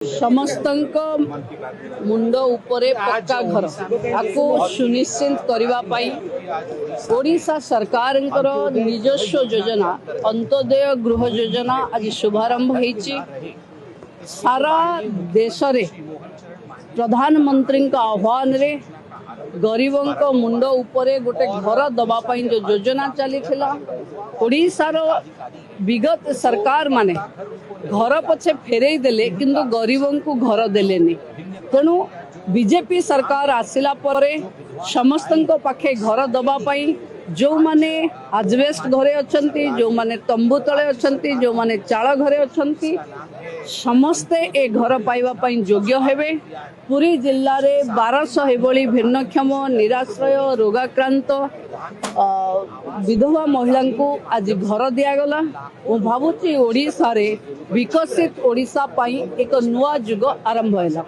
समस्तंक मुंड उपरे पक्का घर आपको सुनिश्चित करने ओडिशा सरकार निजस्व योजना अंत्योदय गृह योजना आज शुभारंभ होईची। सारा देश रे प्रधानमंत्री आह्वान रे गरीबों मुंड उपरे गोटे घर दबापाई जो योजना चली ओडिशार विगत सरकार माने घर पछे फेरई देले किंतु गरीबों को घर देलेनी। तेणु बीजेपी सरकार आसिला परे समस्तों पाखे घर दबापाई जो माने आजबेस्ट घरे अछंती, जो माने तंबू तले अछंती, जो माने चाଳ घरे अछंती, समस्ते ए घर पाइबा पई योग्य हेबे। पुरी जिल्ला रे 1200 एभली भिन्नक्षम निराश्रय रोगाक्रांत विधवा महिला को आज घर दिगला। मु भावुची ओडिशा रे विकसित ओडिशा पई एक नुआ युग आरंभ होला।